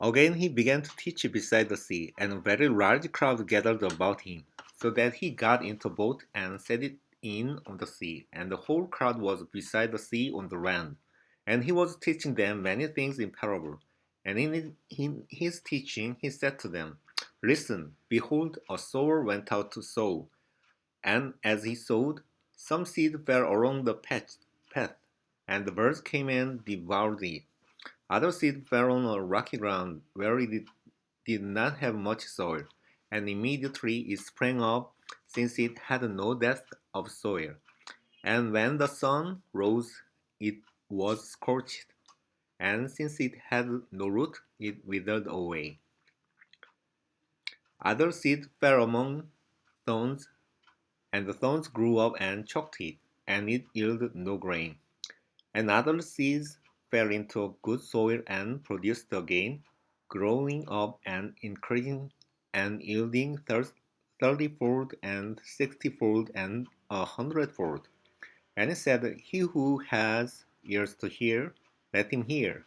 Again he began to teach beside the sea, and a very large crowd gathered about him, so that he got into a boat and set it in on the sea, and the whole crowd was beside the sea on the land. And he was teaching them many things in parable. And in his teaching he said to them, Listen, behold, a sower went out to sow. And as he sowed, some seed fell along the path, and the birds came and devoured it. Other seed fell on a rocky ground where it did not have much soil, and immediately it sprang up, since it had no depth of soil. And when the sun rose, it was scorched, and since it had no root, it withered away. Other seed fell among thorns, and the thorns grew up and choked it, and it yielded no grain. And other seeds fell into good soil and produced again, growing up and increasing and yielding 30-fold and 60-fold and 100-fold. And he said, He who has ears to hear, let him hear.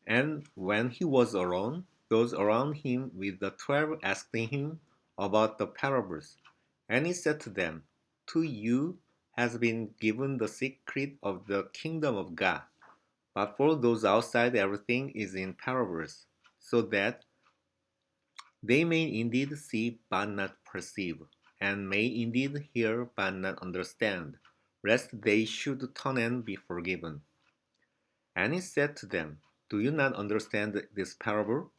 And when he was alone, those around him with the 12 asked him about the parables. And he said to them, To you has been given the secret of the kingdom of God. But for those outside, everything is in parables, so that they may indeed see but not perceive, and may indeed hear but not understand, lest they should turn and be forgiven. And he said to them, Do you not understand this parable?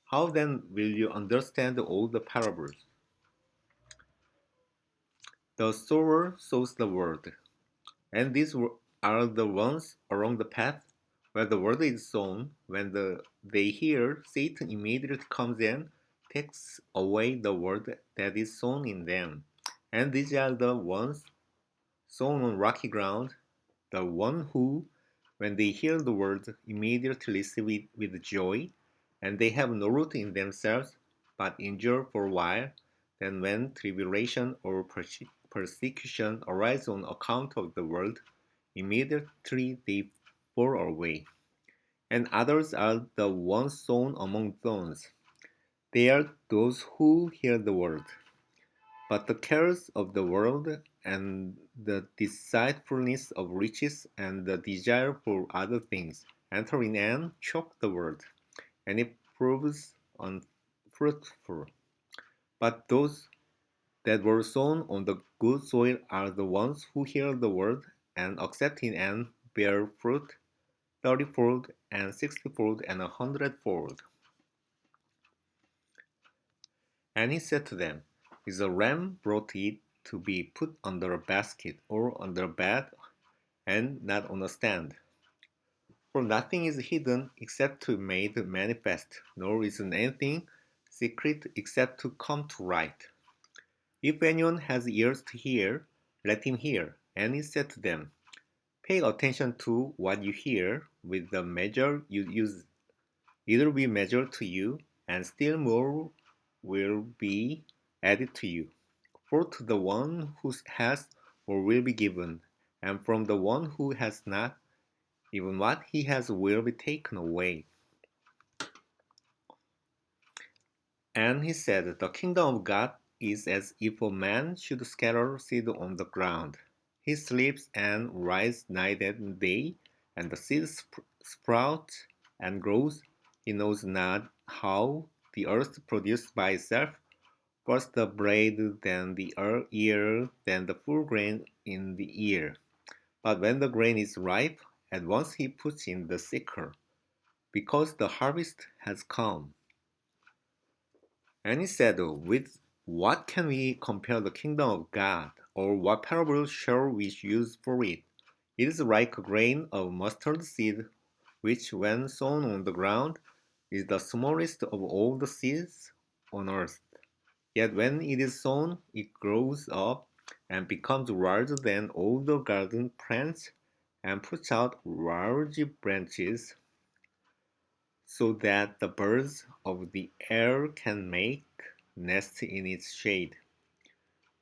How then will you understand all the parables? The sower sows the word, and these are the ones along the path where the word is sown. When they hear, Satan immediately comes and takes away the word that is sown in them. And these are the ones sown on rocky ground, the one who, when they hear the word, immediately receive it with joy, and they have no root in themselves, but endure for a while. Then, when tribulation or persecution arise on account of the word, immediately they fall away. And others are the ones sown among thorns. They are those who hear the word, but the cares of the world and the deceitfulness of riches and the desire for other things enter in and choke the word, and it proves unfruitful. But those that were sown on the good soil are the ones who hear the word and accept it and bear fruit 30-fold and 60-fold and 100-fold. And he said to them, Is a ram brought it to be put under a basket or under a bed, and not on a stand? For nothing is hidden except to be made manifest, nor is anything secret except to come to light. If anyone has ears to hear, let him hear. And he said to them, Pay attention to what you hear. With the measure you use, it will be measured to you, and still more will be added to you. For to the one who has, more will be given, and from the one who has not, even what he has will be taken away. And he said, The kingdom of God is as if a man should scatter seed on the ground. He sleeps and rises night and day, and the seed sprouts and grows. He knows not how the earth produces by itself, first the blade, then the ear, then the full grain in the ear. But when the grain is ripe, at once he puts in the sickle, because the harvest has come. And he said, With what can we compare the kingdom of God, or what parable shall we use for it? It is like a grain of mustard seed, which, when sown on the ground, is the smallest of all the seeds on earth. Yet when it is sown, it grows up and becomes larger than all the garden plants, and puts out large branches, so that the birds of the air can make nests in its shade.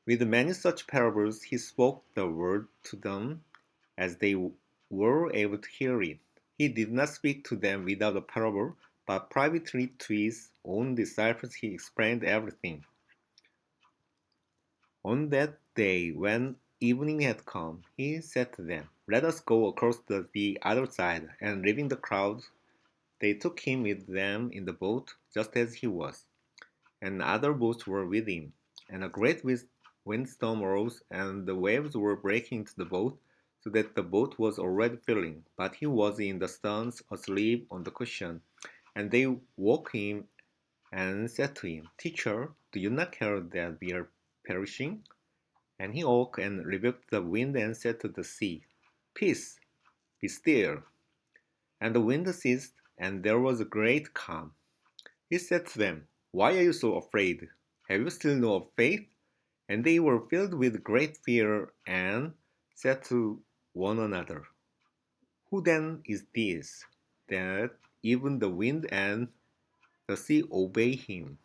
With many such parables he spoke the word to them as they were able to hear it. He did not speak to them without a parable, but privately to his own disciples he explained everything. On that day, when evening had come, he said to them, "Let us go across to the other side." And leaving the crowd, they took him with them in the boat, just as he was. And other boats were with him. And a great windstorm arose, and the waves were breaking into the boat, so that the boat was already filling. But he was in the stern, asleep on the cushion. And they woke him and said to him, "Teacher, do you not care that we are perishing?" And he awoke and rebuked the wind and said to the sea, "Peace, be still." And the wind ceased, and there was a great calm. He said to them, "Why are you so afraid? Have you still no faith?" And they were filled with great fear and said to one another, "Who then is this, that even the wind and the sea obey him?"